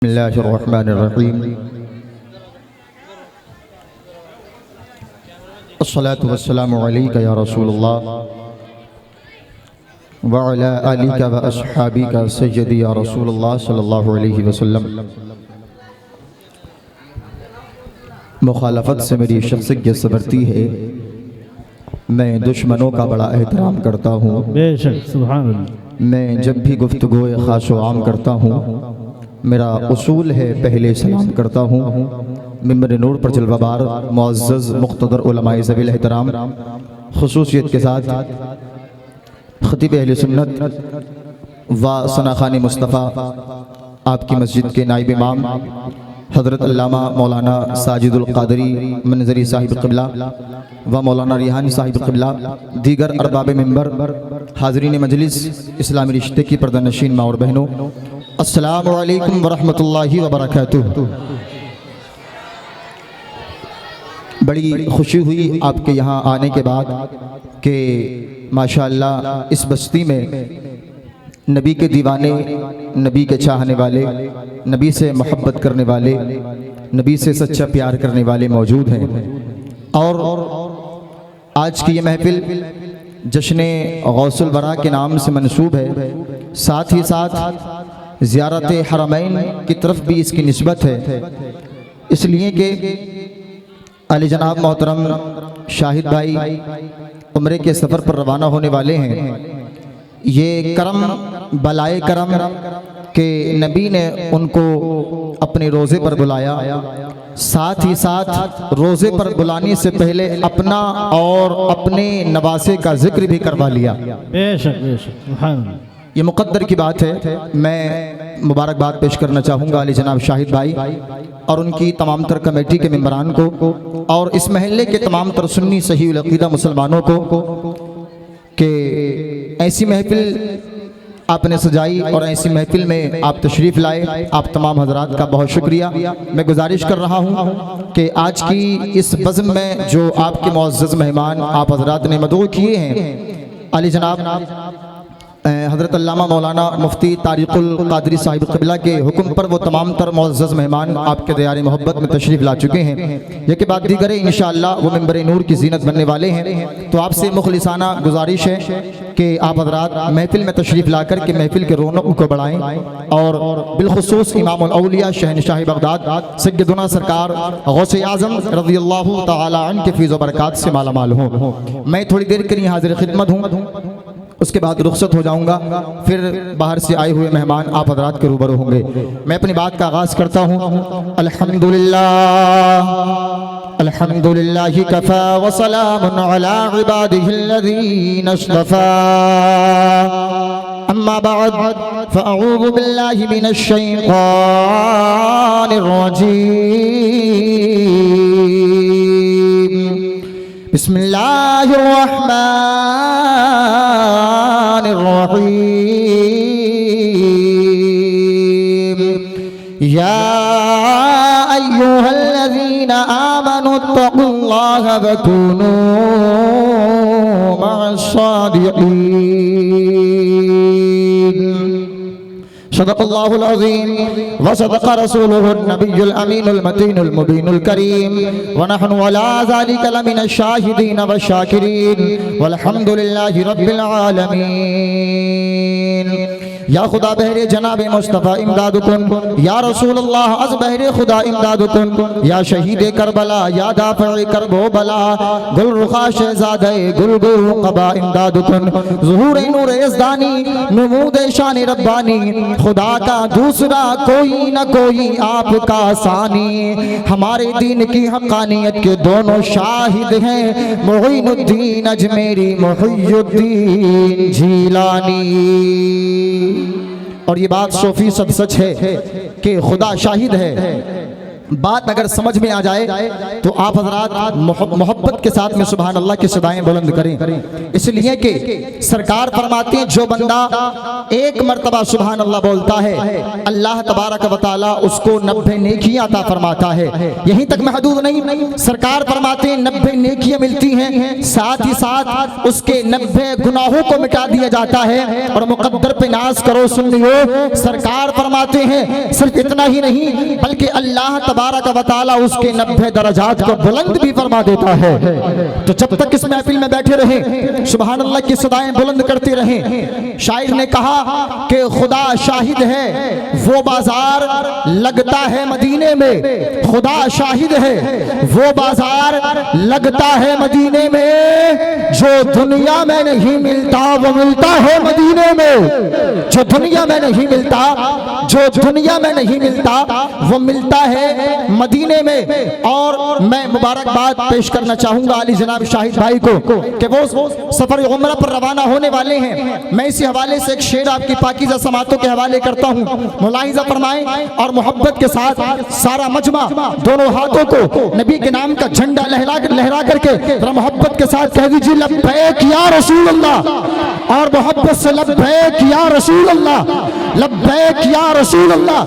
बिस्मिल्लाहिर्रहमानिर्रहीम अस्सलातु वस्सलामु अलैका या रसूलल्लाह व अला आलिका व अस्हाबिका सय्यदी या रसूलल्लाह सल्लल्लाहु अलैहि वसल्लम। मुखालफत से मेरी शख्सियत संवरती है। मैं दुश्मनों का बड़ा एहतराम करता हूँ। बेशक सुभान अल्लाह। मैं जब भी गुफ्तगू खास व आम करता हूँ मेरा उसूल है पहले सलाम करता हूँ। मिंबर नूर पर जलवाबार मुअज़्ज़ज़ मुक़्तदर उलमाए ज़वील एहतराम खुसूसियत के साथ खतीब अहले सुन्नत व सनाखानी मुस्तफ़ा आपकी मस्जिद के नाइब इमाम हज़रत अल्लामा मौलाना साजिदुल क़ादरी मंज़री साहिब क़िबला व मौलाना रिहानी साहिब क़िबला, दीगर अरबाब मिंबर, हाज़रीन मजलिस, इस्लामी रिश्ते की पर्दानशीन माँ और बहनों, अस्सलामु अलैकुम वरहमतुल्लाहि वबरकातुह। बड़ी खुशी हुई आपके यहाँ आने के बाद कि माशाअल्लाह इस बस्ती में नबी के दीवाने, नबी के चाहने वाले, नबी से मोहब्बत करने वाले, नबी से सच्चा प्यार करने वाले मौजूद हैं। और आज की ये महफिल जश्न गौसुल वरा के नाम से मंसूब है। साथ ही साथ ज़ियारत हरमैन की तरफ भी इसकी निस्बत है, इसलिए कि अली जनाब मोहतरम शाहिद भाई उम्रे के सफ़र पर रवाना होने वाले हैं। ये करम बलाए करम के नबी ने उनको अपने रोज़े पर बुलाया, साथ ही साथ रोज़े पर बुलाने से पहले अपना और अपने नवासे का जिक्र भी करवा लिया। बेशक बेशक सुभान अल्लाह। ये मुक़द्दर की बात है। मैं मुबारकबाद पेश करना चाहूँगा अली जनाब शाहिद भाई और उनकी तमाम तर कमेटी के मेंबरान को और इस महल्ले के तमाम तर सुन्नी सही उल अक़ीदा मुसलमानों को कि ऐसी महफिल आपने सजाई और ऐसी महफिल में आप तशरीफ़ लाए। आप तमाम हजरात का बहुत शुक्रिया। मैं गुजारिश कर रहा हूँ कि आज की इस बज़्म में जो आपके मुअज़्ज़ज़ मेहमान आप हजरात ने मदऊ किए हैं, अली जनाब हज़रत अल्लामा मौलाना मुफ्ती तारिकुल क़ादरी साहिब क़िबला के हुक्म पर वो तमाम तर मुअज़्ज़ज़ मेहमान आपके दयारे मोहब्बत में तशरीफ़ ला चुके हैं। ये के बाद दीगर इंशाअल्लाह वो मिंबर नूर की ज़ीनत बनने वाले हैं। तो आपसे मुखलिसाना गुजारिश है कि आप हज़रात महफिल में तशरीफ़ ला कर के महफिल के रौनक को बढ़ाएँ और बिलखुसूस इमामुल औलिया शहनशाह बगदाद सय्यदुना सरकार गौसे आज़म रज़ियल्लाहु तआला अन्हु के फ़ैज़ व बरक़ात से मालामाल हों। मैं थोड़ी देर के लिए हाज़िर खिदमत हूँ, उसके बाद रुखसत हो जाऊंगा, फिर बाहर से आए हुए मेहमान आप हजरात के रूबरू होंगे। मैं अपनी बात का आगाज़ करता हूँ। अल्हम्दुलिल्लाह अल्हम्दुलिल्लाहि कफ़ा व सलामुन अला इबादिहिल्लज़ीना इस्तफ़ा, अम्मा बअद फ़अऊज़ु बिल्लाहि मिनश शैतानिर रजीम। बिस्मिल्लाहिर्रहमानिर्रहीम। या अय्युहल्लज़ीना आमनु इत्तक़ुल्लाहा व कूनू मअस्सादिक़ीन। सदक़ल्लाहुल अज़ीम व सदक़ रसूलुहुन नबियुल अमीनुल मतीनुल मुबीनुल करीम व नहनु अला ज़ालिका लमिनश शाहिदीन व शाकिरीन वल्हम्दुलिल्लाहि रब्बिल आलमीन। या खुदा बहरे जनाब मुस्तफ़ा इमदादुकुन, या रसूल अल्लाह अज़ बहरे खुदा इमदादुकुन, या शहीद करबला, या दाफ़े करबो बला, गुल रुखा शहज़ादे गुल गुल क़बा इमदादुकुन, ज़ुहूर नूर यज़दानी नमूद शान रब्बानी, खुदा का दूसरा कोई न कोई आपका सानी। हमारे दीन की हक़ानियत के दोनों शाहिद हैं, मुईनुद्दीन अजमेरी, मुहियुद्दीन जीलानी। और ये बात 100% सच है कि खुदा शाहिद है। बात अगर समझ में आ जाए तो आप हजरात मोहब्बत के साथ में सुभान अल्लाह की सदाएं बुलंद करें। इसलिए कि सरकार फरमाते हैं जो बंदा एक मर्तबा सुभान अल्लाह बोलता है अल्लाह तबारक व तआला उसको 90 नेकियां अता फरमाता है। यहीं तक महदूद नहीं, सरकार फरमाते हैं 90 नेकियां मिलती हैं, साथ ही साथ उसके 90 गुनाहों को मिटा दिया जाता है। और मुकद्दर पे नाज करो सुन लियो, सरकार फरमाते हैं सिर्फ इतना ही नहीं बल्कि अल्लाह तबारक व तआला उसके 90 दरजात को बुलंद भी फरमा देता है। तो जब तक इस महफिल में बैठे रहें सुभान अल्लाह की सदाएं बुलंद करते रहें। शायर ने कहा कि खुदा शाहिद है वो बाजार लगता है मदीने में, खुदा शाहिद है वो बाजार लगता है मदीने में, जो दुनिया में नहीं मिलता वो मिलता है मदीने में, जो दुनिया में नहीं मिलता, जो दुनिया में नहीं मिलता वो मिलता है मदीने में। और मैं मुबारकबाद पेश करना चाहूंगा अली जनाब शाहिद भाई को कि वो सफर उम्रा पर रवाना होने वाले हैं। मैं इसी हवाले से एक शेर आपकी पाकीज़ा समातों के हवाले करता हूँ, मुलाहिज़ा फरमाएं और मोहब्बत के साथ सारा मजमा दोनों हाथों को नबी के नाम का झंडा लहरा करके जरा मोहब्बत के साथ कह दीजिए लब्बैक या रसूल अल्लाह, और मोहब्बत से लब्बैक या रसूल अल्लाह, लब्बैक या रसूल अल्लाह।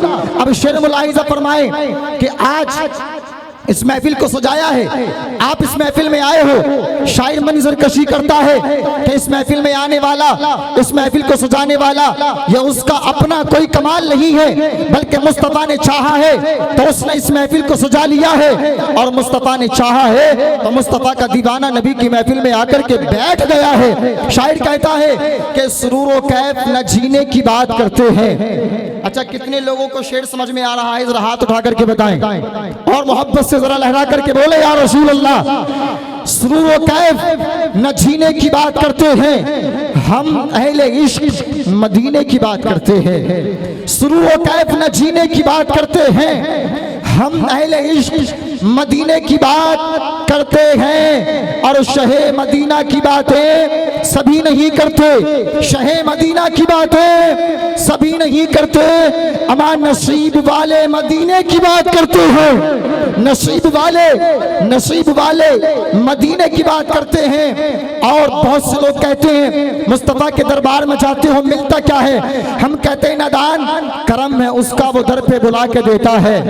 अब शेर मुलाहिज़ा फरमाएं कि आज इस महफिल को सजाया है, आप इस महफिल में आए हो, शायर मंजर कशी करता है कि इस महफिल में आने वाला, इस महफिल को सजाने वाला यह उसका अपना कोई कमाल नहीं है बल्कि मुस्तफ़ा ने चाहा है तो उसने इस महफिल को सजा लिया है, और मुस्तफ़ा ने चाहा है तो मुस्तफ़ा का दीवाना नबी की महफिल में आकर के बैठ गया है। शायर कहता है कि सुरूर व कैफ न जीने की बात करते हैं। अच्छा, कितने लोगों को शेर समझ में आ रहा है जरा हाथ उठा करके बताएं और मोहब्बत से जरा लहरा करके बोले या रसूल अल्लाह। सुरूर व कैफ न जीने की बात करते हैं, हम अहले इश्क मदीने की बात करते हैं। सुरूर व कैफ न जीने की बात करते हैं, हम अहले इश्क मदीने की बात करते हैं। और शहे मदीना की बातें सभी नहीं करते, शहे मदीना की बातें सभी नहीं करते, अमा नसीब वाले मदीने की बात करते हैं, नसीब वाले मदीने की बात करते हैं। और बहुत से लोग कहते हैं मुस्तफ़ा के दरबार में जाते हो मिलता क्या है, हम कहते हैं नादान करम है उसका वो दर पे बुला के देता है,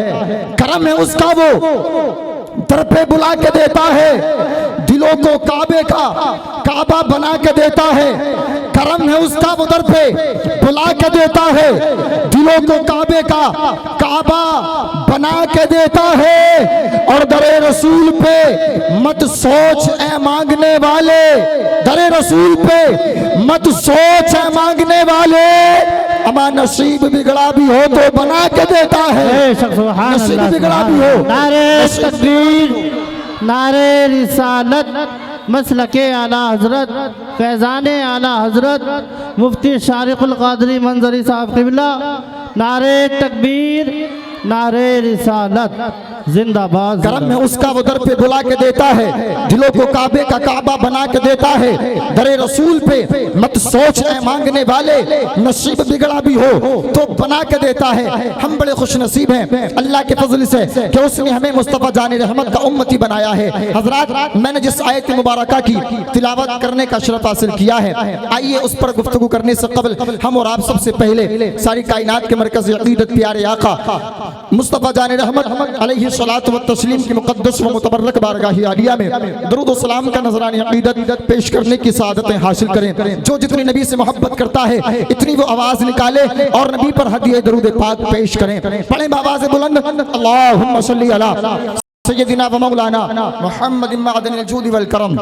करम है उसका वो दर पे बुला के देता है, दिलों को काबे का काबा बना के देता है, करम है उसका वो दर पे बुला के देता है, दिलों को काबे का काबा बना के देता है। और दरे रसूल पे मत सोच ए मांगने वाले, दरे रसूल पे मत सोच ए मांगने वाले, अमा नसीब बिगड़ा भी हो तो बना के देता है, नसीब बिगड़ा भी हो। नारे तकबीर, नारे रिसालत, मसलके आला हजरत, फैज़ाने आला हजरत मुफ्ती शारिकुल कादरी मंजरी साहब क़िबला। नारे तकबीर, नारे रिसालत, जिंदाबाद। करम है उसका वो दर पे बुला के देता है, दिलों को काबे का काबा बना के देता है, दरे रसूल पे मत सोच ए मांगने वाले, नसीब बिगड़ा भी हो तो बना के देता है। हम बड़े खुश नसीब हैं अल्लाह के फजल से कि उसने हमें मुस्तफ़ा जाने रहमत का उम्मती बनाया है। हजरात, मैंने जिस आयत मुबारका की तिलावत करने का शरफ हासिल किया है, आइए उस पर गुफ्तगू करने से कबल हम और आप सबसे पहले सारी कायनात के मरकज़ अक़ीदत प्यारे आका मुस्तफ़ा जाने रहमत अलैहि सलात व तस्लीम की मुक़द्दस व मुतबर्रक बारगाह आलिया में दरूद व सलाम का नजरानी अक़ीदत पेश करने की सआदतें हासिल करें। जो जितनी नबी से मोहब्बत करता है इतनी वो आवाज निकाले और नबी पर हदिया दरूद पाक पेश करें। पढ़ें आवाज़ बुलंद, अल्लाहुम्मा सल्ली अला सय्यदिना व मौलाना मुहम्मद मअदनिल जूद वल करम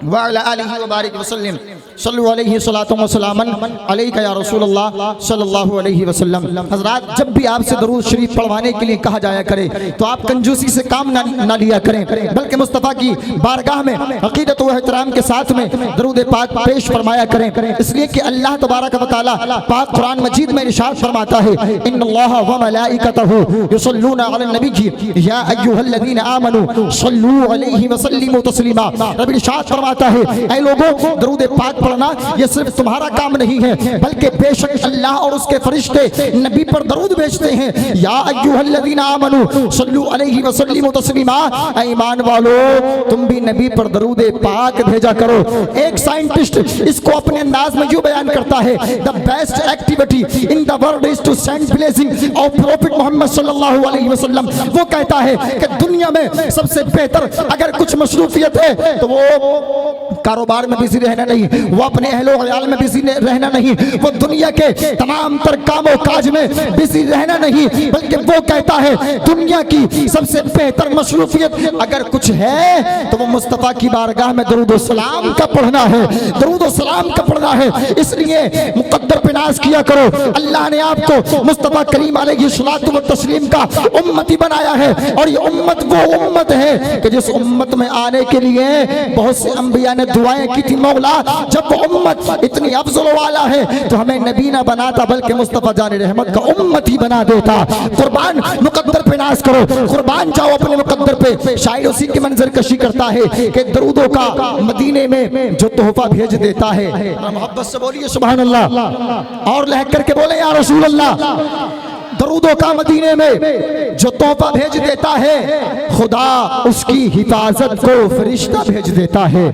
व अला आलिहि व बारिक व सल्लिम सल्लु अलैहि सलातु व सलामन अलैका या रसूलल्लाह सल्लल्लाहु अलैहि वसल्लम। हजरात, जब भी आपसे दरूद शरीफ पढ़वाने के लिए कहा जाया करे तो आप कंजूसी से काम ना लिया करें, बल्कि मुस्तफ़ा की बारगाह में अक़ीदत व एहतराम के साथ में दरूद पाक पेश फरमाया करें। इसलिए कि अल्लाह तबारक व तआला पाक कुरान मजीद में इरशाद फरमाता है, इन्नल्लाह व मलाइकतहु युसल्लूना अलन नबी या अय्युहल्लज़ीना अय्युहल्लज़ीना आमनू सल्लू अलैहि वसल्लिमू तस्लीमा। रब इरशाद फरमाता है, ऐ लोगों, दरूद पाक पढ़ना ये सिर्फ तुम्हारा काम नहीं है, बल्कि बेशक अल्लाह और उसके फरिश्ते नबी पर दरूद भेजते हैं। या अय्युहल्लज़ीना आमनू सल्लू अलैहि वसल्लिमू तस्लीमा। ऐ ईमान वालो, तुम भी नबी पर दरूद पाक भेजा करो। एक साइंटिस्ट इसको अपने अंदाज में यूं बयान करता है, the best activity in the world is to send blessing of prophet Muhammad सल्लल्लाहु अलैहि वसल्लम। वो कहता है कि दुनिया में सबसे बेहतर अगर कुछ मसरूफियत है तो वो कारोबार में बिजी रहना नहीं, वो अपने अहलो अयाल में बिजी रहना नहीं, वो दुनिया के तमाम तर कामों काज में बिजी रहना नहीं, बल्कि वो कहता है दुनिया की सबसे बेहतर मसरूफियत अगर कुछ है तो वो मुस्तफ़ा की बारगाह में दरूद सलाम का पढ़ना है, दरूद सलाम का पढ़ना है। इसलिए मुकद्दर पे नाज किया करो। अल्लाह ने आपको मुस्तफ़ा करीम अलैहिस्सलातु व तस्लीम का उम्मती बनाया है, और ये उम्मत वो उम्मत है कि जिस उम्मत में आने के लिए बहुत से अंबिया ने दुआएं की थी, मौला जब वो उम्मत इतनी अफजल वाला है तो हमें नबी ना बनाता बल्कि मुस्तफ़ा जान रहमत का उम्मती बना देता। कुर्बान मुकद्दर पे नाज करो, कुर्बान जाओ अपने मुकद्दर पे। शायर उसी की मंजर कशी करता है कि दरूदों का मदीने में जो तोहफा भेज देता है। मोहब्बत से बोलिए सुभान अल्लाह, और लहक करके बोले या रसूल अल्लाह। दरूदों का मदीने में जो तोहफा भेज देता है, खुदा उसकी हिफाजत को फरिश्ता भेज देता है,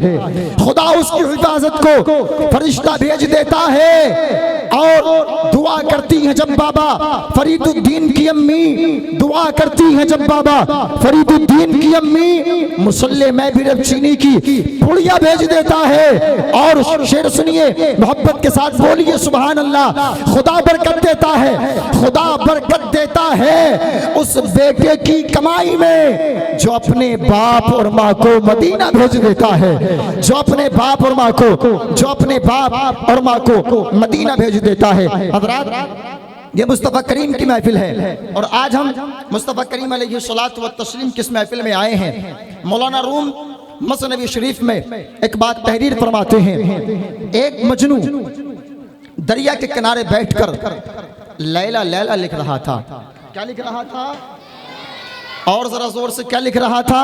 खुदा उसकी हिफाजत को फरिश्ता भेज देता है। और दुआ करती हैं जब बाबा फरीदुद्दीन की अम्मी, दुआ करती हैं जब बाबा फरीदुद्दीन की अम्मी, मुसल्ले में भी रब चीनी की पुड़िया भेज देता है। और शेर सुनिए, मोहब्बत के साथ बोलिए सुभान अल्लाह। खुदा बरकत देता है, खुदा बरकत देता है उस बेटे की कमाई में जो अपने बाप और माँ को मदीना भेज देता है, जो अपने बाप और माँ को, जो अपने बाप और माँ को मदीना भेज देता है। हज़रात, ये मुस्तफ़ा करीम की महफिल है, और आज हम मुस्तफ़ा करीम अलैहिस्सलातु व तस्लीम किस महफिल में आए हैं। मौलाना रूम मसनवी शरीफ में एक बात तहरीर फरमाते हैं, एक मजनू दरिया के किनारे बैठकर लैला लैला लिख रहा था। क्या लिख रहा था? और जरा जोर से क्या लिख रहा था?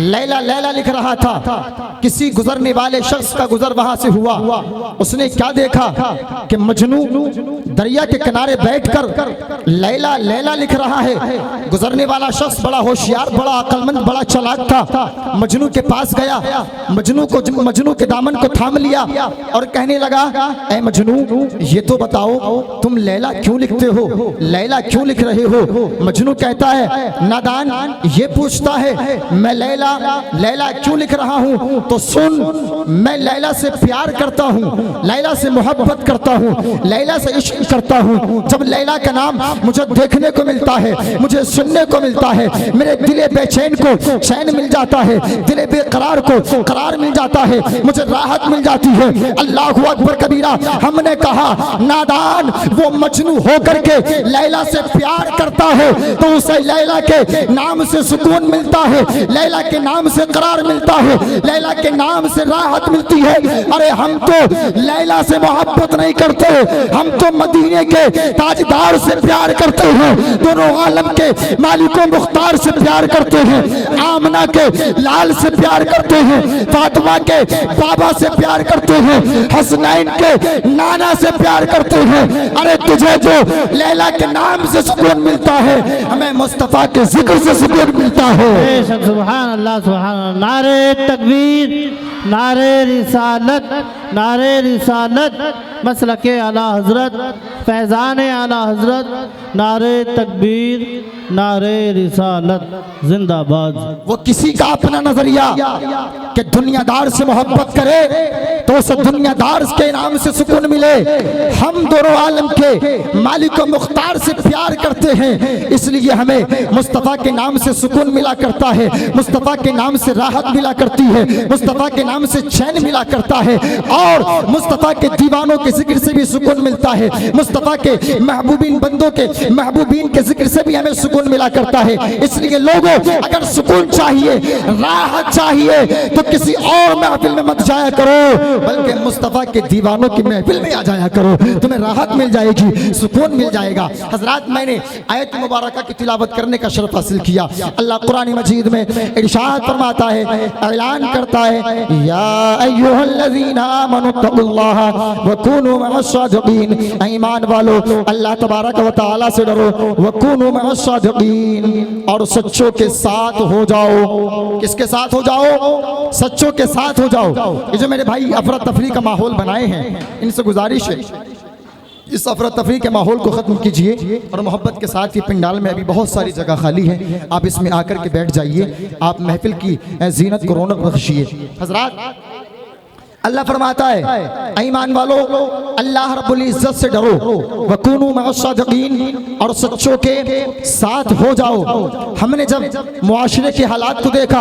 लैला लैला लिख रहा था। किसी गुजरने वाले शख्स का गुजर वहां से हुआ, उसने क्या देखा कि मजनू दरिया के किनारे बैठकर लैला लैला लिख रहा है। गुजरने वाला शख्स बड़ा होशियार, बड़ा अक्लमंद, बड़ा चालाक था। मजनू के पास गया, मजनू के दामन को थाम लिया और कहने लगा, ऐ मजनू ये तो बताओ तुम लैला क्यों लिखते हो, लैला क्यों लिख रहे हो? मजनू कहता है, नादान ये पूछता है मैं लैला क्यों लिख रहा हूँ, तो सुन, मैं लैला से प्यार करता हूँ, लैला से मोहब्बत करता हूँ, लैला से इश्क करता हूँ। जब लैला का नाम मुझे देखने को मिलता है, मुझे सुनने को मिलता है, मेरे दिले बेचैन को चैन मिल जाता है, दिले बेकरार को करार मिल जाता है, मुझे राहत मिल जाती है। अल्लाहु अकबर कबीरा। हमने कहा नादान वो मजनू होकर के लैला से प्यार करता है तो उसे लैला के नाम से सुकून मिलता है, लैला के नाम से करार मिलता है, लैला के नाम से राहत मिलती है। अरे हम तो लैला से मोहब्बत नहीं करते, हम तो मदीने के ताजदार से प्यार करते हैं, दोनों आलम के मालिको मुख्तार से प्यार करते हैं, आमना के लाल से प्यार करते हैं, फातिमा के बाबा से प्यार करते हैं, हसनैन के नाना से प्यार करते हैं। अरे तुझे जो लैला के नाम से सुकून मिलता है, हमें मुस्तफा के जिक्र से सुकून मिलता है। सुभान अल्लाह, सुभान अल्लाह। नारे तकबीर, नारे रिसालत, नारे रिसालत, मसलके आला हजरत, फैज़ान आला हजरत, नारे तकबीर, नारे रिसालत, जिंदाबाद। वो किसी का अपना नजरिया कि दुनियादार से मोहब्बत करे तो उस दुनियादार के नाम से सुकून मिले। हम दोनों आलम के मालिक और मुख्तार से प्यार करते हैं, इसलिए हमें मुस्तफ़ा के नाम से सुकून मिला करता है, मुस्तफ़ा के नाम से राहत मिला करती है, मुस्तफ़ा के नाम नाम से चैन मिला करता है और मुस्तफ़ा के दीवानों के जिक्र से भी सुकून मिलता है, मुस्तफ़ा के महबूबीन बंदों के महबूबीन के जिक्र से भी हमें सुकून मिला करता है। इसलिए लोगों, अगर सुकून चाहिए, राहत चाहिए तो किसी और महफिल में मत जाया करो, बल्कि मुस्तफ़ा के दीवानों की महफिल में आ जाया करो, तुम्हें राहत मिल जाएगी, सुकून मिल जाएगा। हजरात, मैंने आयत मुबारका की तिलावत करने का शर्फ हासिल किया। अल्लाह कुरान मजीद में इरशाद फरमाता है, ऐलान करता है, या अय्युहल्लज़ीना आमनू तक़ुल्लाह व कूनू मअस-सादिक़ीन, ईमान वालो अल्लाह तबारक व तआला से डरो, व कूनू मअस-सादिक़ीन, और सच्चों के साथ हो जाओ। किसके साथ हो जाओ? सच्चों के साथ हो जाओ। ये जो मेरे भाई अफरा तफरी का माहौल बनाए हैं, इनसे गुजारिश है इस अफरा तफरी के माहौल को ख़त्म कीजिए और मोहब्बत के साथ ये पंडाल में अभी बहुत सारी जगह खाली है, आप इसमें आकर के बैठ जाइए, आप महफिल की जीनत को रौनक बख्शिए। हजरात, अल्लाह फरमाता है, ईमान वालो अल्लाह रब्बुल इज्जत से डरो, वकूनू मअस-सादिक़ीन, और सच्चों के साथ हो जाओ। हमने जब मुआशरे के हालात को देखा,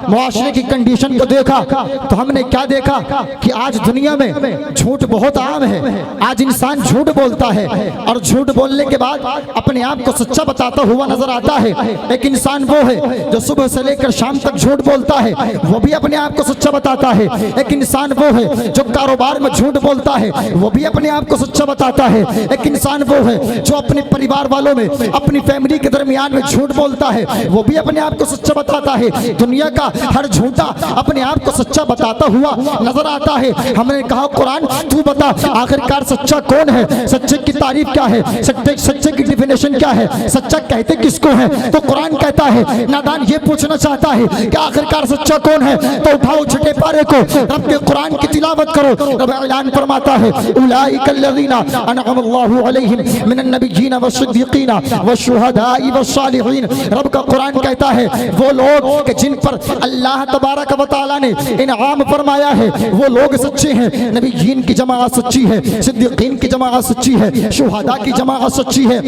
मुआशरे की कंडीशन को देखा, तो हमने क्या देखा कि आज दुनिया में झूठ बहुत आम है। आज इंसान झूठ बोलता है और झूठ बोलने के बाद अपने आप को सच्चा बताता हुआ नजर आता है। एक इंसान वो है जो सुबह से लेकर शाम तक झूठ बोलता है, वो भी अपने आप को सच्चा बताता है। एक इंसान वो है जो कारोबार में झूठ बोलता है, वो भी अपने आप को सच्चा बताता है। एक इंसान वो है जो अपने परिवार वालों में, अपनी फैमिली के दरमियान में झूठ बोलता है, वो भी अपने आप को सच्चा बताता है। दुनिया का हर झूठा अपने आप को सच्चा बताता हुआ नजर आता है। हमने कहा, कुरान तू बता आखिरकार सच्चा कौन है, सच्चे की तारीफ क्या है, सच्चे की डिफिनेशन क्या है, सच्चा कहते किसको है? तो कुरान कहता है, नादान ये पूछना चाहता है कि आखिरकार सच्चा कौन है, तो उठाओ छठे पारे को, रब के कुरान की तिलावत करो। रब ऐलान फरमाता है, उलाइकल्लज़ीना अनअमल्लाहु अलैहिम मिनन नबिय्यीन वस्सिद्दीक़ीन वश्शुहदाई वस्सालिहीन। रब का कुरान कहता है, वो लोग कि जिन पर अल्लाह तबारक व तआला ने इनाम फरमाया है, वो लोग सच्चे हैं। नबिय्यीन की जमाअत सच्ची है, सिद्दीक़ीन की जमाअत सच्ची है, शुहदा की जमाअत सच्ची है,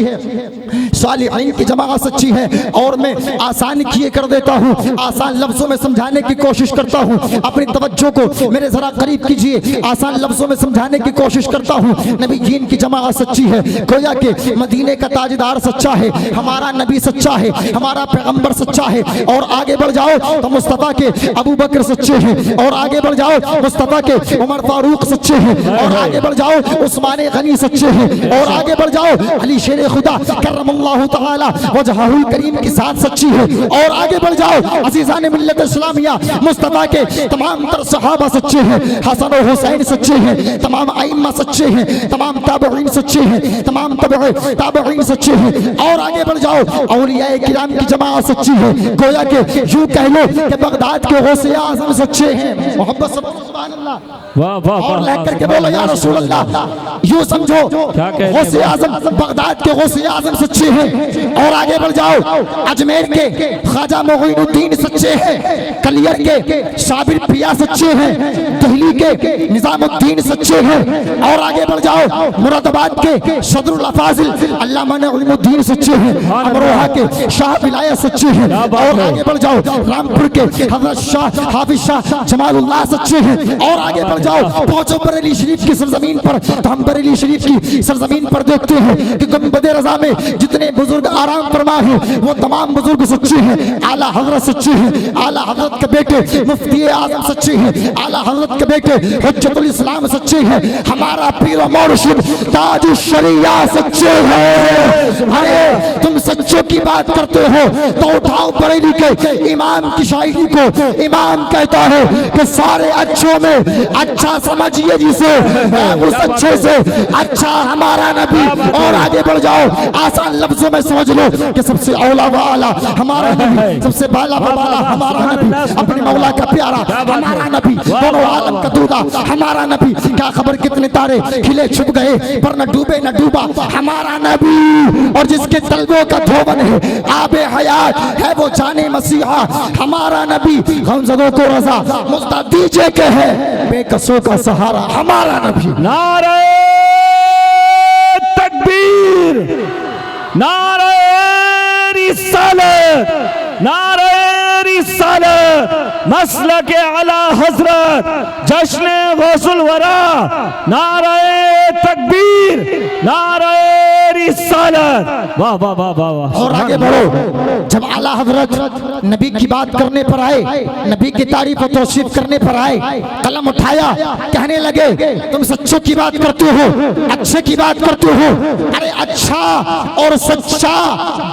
सालिहीन की जमाअत सच्ची है। और मैं आसान किए कर देता हूँ, आसान लफ्जों में समझाने की कोशिश करता हूँ। अपनी तवज्जो को मेरे जरा करीब कीजिए, आसान लफ्जों में समझाने की कोशिश करता हूँ। नबीयीन की जमाअत सच्ची है, गोया के मदीने का ताजदार सच्चा है, हमारा नबी सच्चा है, हमारा पैगंबर सच्चा है। और आगे बढ़ जाओ तो मुस्तफा के अबू बकर सच्चे हैं, और आगे बढ़ जाओ मुस्तफा के उमर फारूक सच्चे हैं, और आगे बढ़ जाओ उस्मान गनी सच्चे हैं, और आगे बढ़ जाओ अली शेर खुदा करमल्लाहु तआला वजहुल करीम की साथ सच्ची है, और आगे बढ़ जाओ अजीजान मिल्लत इस्लामिया मुस्तफा के तमाम तर सहाबा सच्चे हैं, हसन और हुसैन सच्चे हैं, तमाम आइम्मा सच्चे हैं, तमाम ताबईन सच्चे हैं, तमाम ताबईन सच्चे हैं। और आगे बढ़ जाओ औलियाए किराम की जमाअत सच्ची है, गोया के यूं कह लो कि बगदाद के गौसे आजम सच्चे हैं। मोहब्बत से सुभान अल्लाह, वाह वाह, और लेकर के बोलो या रसूल अल्लाह। यूं समझो गौसे आजम बगदाद के गौसे आजम सच्चे हैं। और आगे बढ़ जाओ अजमेर के ख्वाजा मोइनुद्दीन सच्चे हैं, कलियर के साबिर पिया सच्चे हैं, दिल्ली के निजामुद्दीन सच्चे हैं। और आगे बढ़ जाओ मुरादाबाद के सदरुल अफाजिल अल्लामा नईमुद्दीन सच्चे हैं, अमरोहा के शाह विलायत सच्चे हैं। और आगे बढ़ जाओ रामपुर के हजरत शाह हाफिज शाह जमालुल्लाह सच्चे हैं। और आगे बढ़ जाओ पहुंचो बरेली शरीफ की सरजमीन पर, तो हम बरेली शरीफ की सरजमीन पर देखते हैं कि गुंबद रज़ा में जितने बुजुर्ग आराम फरमा हैं वो तमाम बुजुर्ग सच्चे हैं। आला हजरत सच्चे हैं, आला हजरत के बेटे मुफ्ती आजम सच्चे हैं, आला हजरत के बेटे हुज्जतुल इस्लाम सच्चे हैं, हमारा पीर और मुर्शिद ताजुश शरिया सच्चे हैं। अरे तुम सच्चों की बात करते हो तो उठाओ बरेली के इमाम की शायरी को। इमाम कहता है कि सारे अच्छों में अच्छा समझिए जिसे, उस अच्छे से अच्छा हमारा नबी। और आगे बढ़ जाओ आसान लफ्जों में समझ लो कि सबसे औला वाला हमारा नबी, सबसे बाला वाला हमारा नबी, अपने मौला का प्यारा हमारा नबी, दोनों आलम का दूधा हमारा नबी। क्या खबर कितने तारे खिले छुप गए पर न डूबे न डूबा हमारा नबी। और जिसके तलबों का धोवन है आबे हयात है वो जाने मसीहा हमारा नबी। गमज़दों को रज़ा मुस्ता दीजिए के है बेकसों का सहारा हमारा नबी। नारे तकबीर, नारे रिसालत, नारे रिसालत मसलक आला हजरत जश्न गौसुल वरा नारे तकबीर नारे रिसालत। वाह वाह वाह वाह वाह। और आगे बढ़ो। जब आला हजरत नबी की बात करने पर आए, नबी की तारीफ और तौसीफ करने पर आए, कलम उठाया, कहने लगे तुम सच्चों की बात करते हो, अच्छे की बात करते हो। अरे अच्छा और सच्चा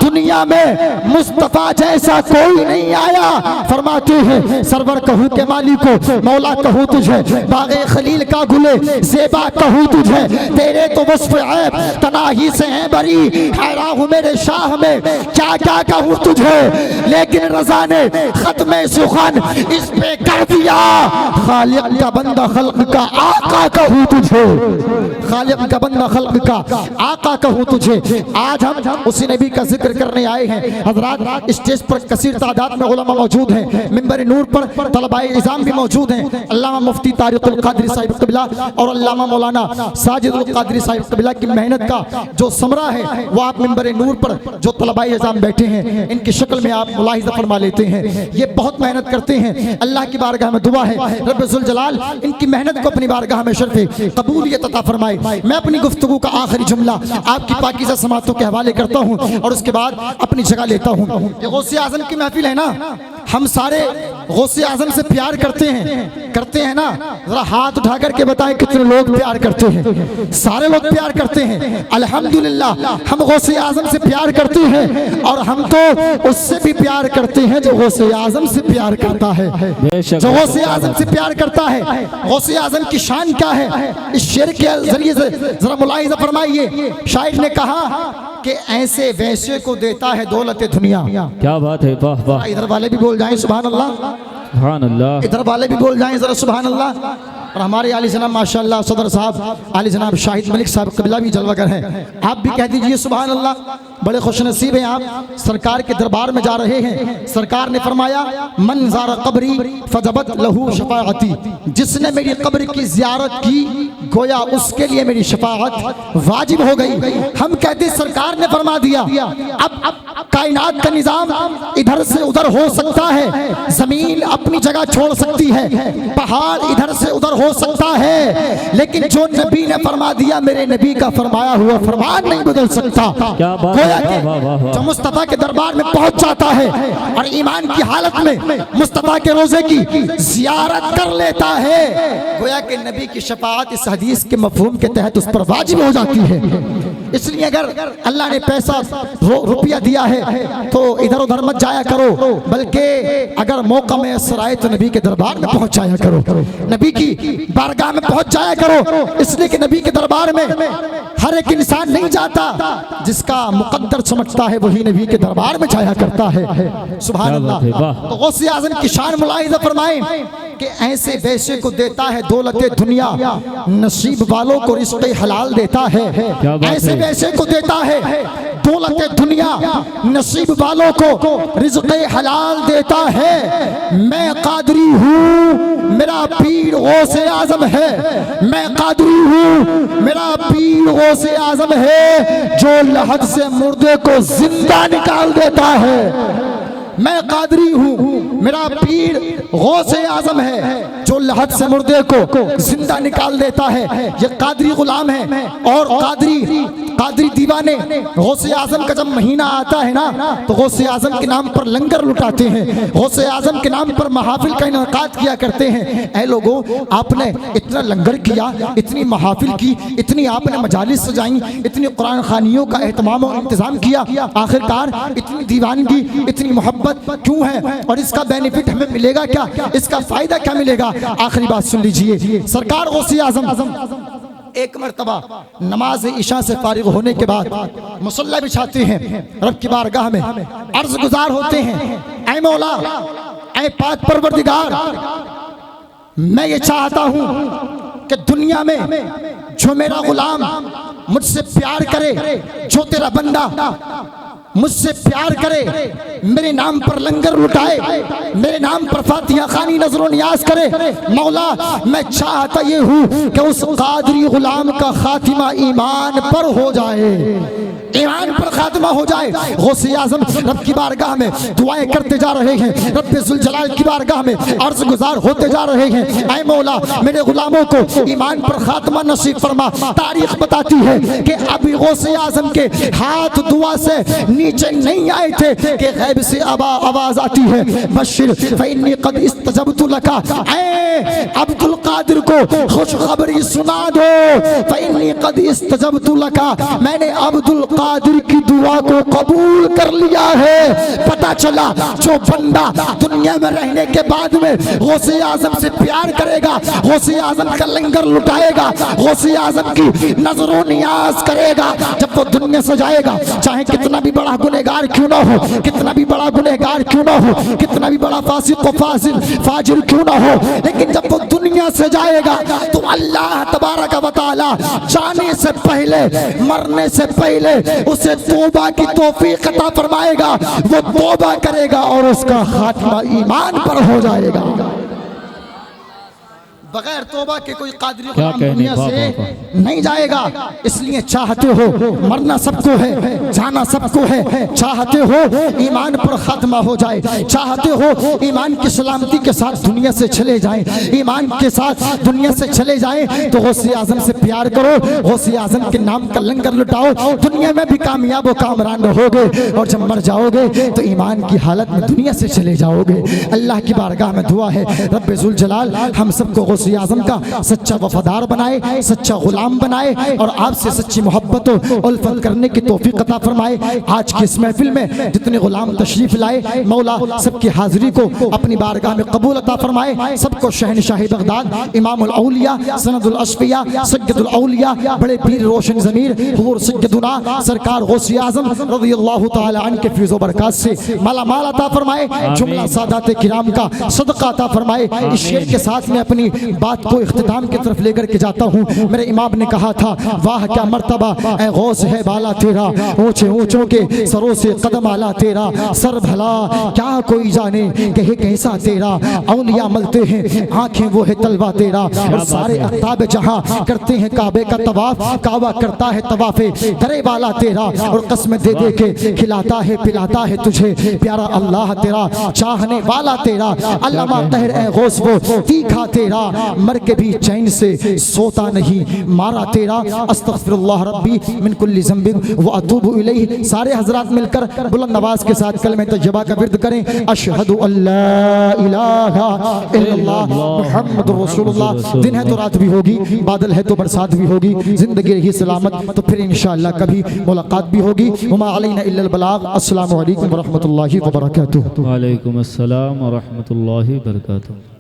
दुनिया में मुस्तफा जैसा कोई नहीं आया। फरमाते हैं सरवर कहूँ के मालिक को, मौला कहूँ तुझे, बागे खलील का गुले ज़ेबा कहूँ तुझे, तेरे तो वस्फ़ ऐब तनाही से है बरी, हैरान हूँ मेरे शाह में क्या क्या कहूँ तुझे। लेकिन रज़ा ने खत्म सुखन इस पे कर दिया, खालिक का बंदा खल्क का आका कहूँ तुझे, खालिक का बंदा खल्क का आका कहूँ तुझे। आज हम उसी नबी का जिक्र करने आए हैं। हजरात स्टेज पर कसीर तादाद में उलमा मौजूद हैं, मिंबर नूर पर तलबाए इज़ाम भी मौजूद हैं। अल्लामा मुफ्ती तारिकुल क़ादरी साहिब क़िबला और अल्लामा मौलाना साजिदुल क़ादरी साहिब क़िबला की मेहनत का जो समरा है वो आप मिंबर नूर पर जो तलबाए इज़ाम बैठे हैं इनकी शक्ल में आप मुलाहिज़ा फरमा लेते हैं। ये बहुत मेहनत करते हैं। अल्लाह की बारगाह में दुआ है रब्बुल ज़ुल जलाल इनकी मेहनत को अपनी बारगाह में शर्फ़े कबूलियत अता फरमाए। मैं अपनी गुफ्तगू का आखिरी जुमला आपकी पाकीज़ा समातों के हवाले करता हूँ और उसके बाद अपनी जगह लेता हूँ। ये गौसे आज़म की महफिल है ना, हम सारे गौसे आज़म से प्यार करते हैं ना। जरा हाथ उठा करके बताएं कितने लोग प्यार करते हैं। सारे लोग प्यार करते हैं अल्हम्दुलिल्लाह। हम गौसे आज़म से प्यार करते हैं और हम तो उससे भी प्यार करते हैं जो गौसे आज़म से प्यार करता है, जो गौसे आज़म से प्यार करता है। गौसे आज़म की शान क्या है, इस शेर के जरिए से जरा मुलाहिज़ा फरमाइए। शायर ने कहा कि ऐसे वैसे को देता है दौलत दुनिया। क्या बात है, वाह वाह। इधर वाले भी बोल जाएं सुभान अल्लाह, सुभान अल्लाह। इधर वाले भी बोल जाएं जरा सुभान अल्लाह। और हमारे आली जनाब माशाअल्लाह सदर साहब आली जनाब शाहिद मलिक साहब क़िबला भी जलवागर हैं, आप भी कह दीजिए सुभान अल्लाह। बड़े खुशनसीब हैं आप, सरकार के दरबार में जा रहे हैं। सरकार ने फरमाया मन ज़ारा क़ब्री फजबत लहू शफ़ाअती, जिसने मेरी कब्र की ज़ियारत की गोया उसके लिए मेरी शफाअत वाजिब हो गई। हम कहते सरकार ने फरमा दिया। अब कायनात का निज़ाम इधर से उधर हो सकता है, जमीन अपनी जगह छोड़ सकती है, पहाड़ इधर से उधर हो सकता है, लेकिन जो नबी ने फरमा दिया मेरे नबी का फरमाया हुआ फरमान नहीं बदल सकता। गोया कि जो मुस्तफा के दरबार में पहुंच जाता है और ईमान की हालत में मुस्तफा के रोजे की जियारत कर लेता है, गोया कि नबी की शफाअत इस हदीस के मफहूम के तहत उस पर वाजिब हो जाती है। इसलिए अगर अल्लाह ने पैसा रुपया दिया है तो इधर उधर मत जाया करो, बल्कि अगर मौका में असर आए तो नबी के दरबार में पहुंच जाया करो, नबी की बारगाह में पहुंच जाया करो। इसलिए कि नबी के दरबार में हर एक इंसान नहीं जाता, जिसका मुकद्दर समझता है वही नबी के दरबार में जाया करता है। सुभान अल्लाह। तो गौसे आज़म की शान मुलाहिज़ा फरमाएं कि ऐसे वैसे को देता है दौलत दुनिया, नसीब वालों को रिज़्क़ हलाल देता है। ऐसे वैसे को देता है दौलत दुनिया, नसीब वालों को रिज़्क़ हलाल देता है। मैं कादरी हूँ, मेरा पीर गौसे आज़म है। मैं कादरी हूँ, मेरा पीर गौसे आज़म है, जो लहद से मुर्दे को जिंदा निकाल देता है। मैं कादरी हूँ, मेरा पीर गौसे आज़म है, जो लहद से मुर्दे को जिंदा निकाल देता है। ये कादरी गुलाम है और कादरी दीवाने गौसे आज़म का जब महीना आता है ना तो गौसे आज़म के नाम पर लंगर लुटाते हैं, गौसे आज़म के नाम पर महफिल का इनेकाद किया करते हैं। ऐ लोगों, आपने इतना लंगर किया, इतनी महफिल की, इतनी आपने मजालिस सजाई, इतनी कुरान खानियों का एहतमाम और इंतजाम किया, आखिरकार इतनी दीवानगी, इतनी मोहब्बत क्यों है और इसका बेनिफिट हमें मिलेगा क्या, इसका फायदा क्या मिलेगा? आखिरी बात सुन लीजिए। सरकार गौसे आज़म एक मर्तबा नमाज इशा से फारिग होने के बाद मुसल्ला बिछाते हैं, रब की बारगाह में अर्ज गुजार होते हैं, ऐ मौला, ऐ पाक परवरदिगार, मैं ये चाहता हूँ कि दुनिया में जो मेरा गुलाम मुझसे प्यार करे, जो तेरा बंदा मुझसे प्यार करे, मेरे नाम पर लंगर लुटाए, मेरे नाम पर फातिहा खानी नजर नियाज करे, मौला मैं चाहता ये हूँ कि उस कादरी गुलाम का खातिमा ईमान पर हो जाए। ईमान पर खात्मा हो जाए। गौसे आज़म रब की बारगाह में दुआएं करते जा रहे हैं, रब्बे जुल जलाल की बारगाह में अर्ज़ गुज़ार होते जा रहे हैं, ऐ मौला मेरे गुलामों को ईमान पर खात्मा नसीब फरमा। तारीख बताती है कि अभी गौसे आज़म के हाथ दुआ से नीचे नहीं आए थे कि गैब से आवाज आती है, बशिर फ़इन्नी क़द इस्तजबतु लका, ऐ अब्दुल कादिर को खुशखबरी सुना दो, फ़इन्नी क़द इस्तजबतु लका, मैंने अब्दुल कादिर की दुआ को कबूल कर लिया है। पता चला जो बंदा दुनिया में रहने के बाद में गौसे आज़म से प्यार करेगा, गौसे आज़म का लंगर लुटाएगा, गौसे आज़म की नजरों नियाज करेगा, जब वो दुनिया से जाएगा, चाहे कितना भी बड़ा गुनहगार क्यों ना हो, कितना भी बड़ा गुनहगार क्यों ना हो, कितना भी बड़ा फासिक फाजिल फाजिर क्यों ना हो, लेकिन जब वो दुनिया से जाएगा तो अल्लाह तबारक व तआला जाने से पहले, मरने से पहले उसे तौबा की तौफीक अता फरमाएगा। वो तौबा करेगा और उसका खात्मा ईमान पर हो जाएगा। बगैर तौबा के कोई कादरी गुलाम दुनिया से नहीं जाएगा। इसलिए चाहते हो मरना सबको है, जाना सबको है, चाहते हो ईमान पर खात्मा हो जाए, चाहते हो ईमान की सलामती के साथ दुनिया से चले जाएं, ईमान के साथ दुनिया से चले जाएं, तो गौसे आज़म से प्यार करो, गौसे आज़म के नाम का लंगर लुटाओ, दुनिया में भी कामयाब व कामरान रहोगे, और जब मर जाओगे तो ईमान की हालत में दुनिया से चले जाओगे। अल्लाह की बारगाह में दुआ है, रब्बे जुल जलाल हम सबको गौसे आज़म का सच्चा वफादार बनाए, सच्चा गुलाम बनाए, और आपसे सच्ची मोहब्बत और उल्फत करने की तौफीक अता फरमाए। आज की इस महफिल में जितने गुलाम तशरीफ लाए, मौला सबकी हाजिरी को अपनी बारगाह में कबूल अता फरमाए। सबको शहनशाही बगदाद, इमामुल औलिया, सनदुल अशफिया, सय्यदुल औलिया, बड़े पीर रोशन ज़मीर हुजूर सय्यदुना सरकार गौसे आज़म रज़ियल्लाहु तआला अन्हु के फैज़ व बरकत से माला माल अता फरमाए। जुमला सादाते किराम का सदका अता फरमाए। इस शेर के साथ में अपनी बात को इख्तिताम की तरफ लेकर के जाता हूँ। मेरे इमाम ने कहा था, वाह क्या मर्तबा ऐ गौस है बाला तेरा, ऊंचे ऊंचों के सरों से कदम आला तेरा, सर भला क्या कोई जाने कहे कैसा तेरा, औलिया मलते हैं आंखें वो है तलवा तेरा, और सारे अख्ताब जहां करते हैं काबे का तवाफ, काबा करता है तवाफे दरे वाला तेरा, और कसम दे दे के खिलाता है पिलाता है तुझे प्यारा अल्लाह तेरा, चाहने वाला तेरा, अल्लामा तहर ऐ गौस वो तीखा तेरा, मर के भी चैन से सोता नहीं मारा तेरा, अस्तगफिरुल्लाह रब्बी मिन कुल्ली ज़ंबिन व अतूबु इलैहि। सारे हजरात मिलकर बुलंद आवाज के साथ कलमे तय्यबा का विर्द करें, अशहदु अल्ला इलाहा इल्लल्लाह मुहम्मदुर रसूलुल्लाह। दिन है तो रात भी होगी, बादल है तो बरसात भी होगी, जिंदगी रही सलामत तो फिर इंशाअल्लाह कभी मुलाकात भी होगी। वमा अलैना इल्लल बलाग। अस्सलामु अलैकुम व रहमतुल्लाहि व बरकातुहू। वालेकुम अस्सलाम व रहमतुल्लाहि व बरकातुहू।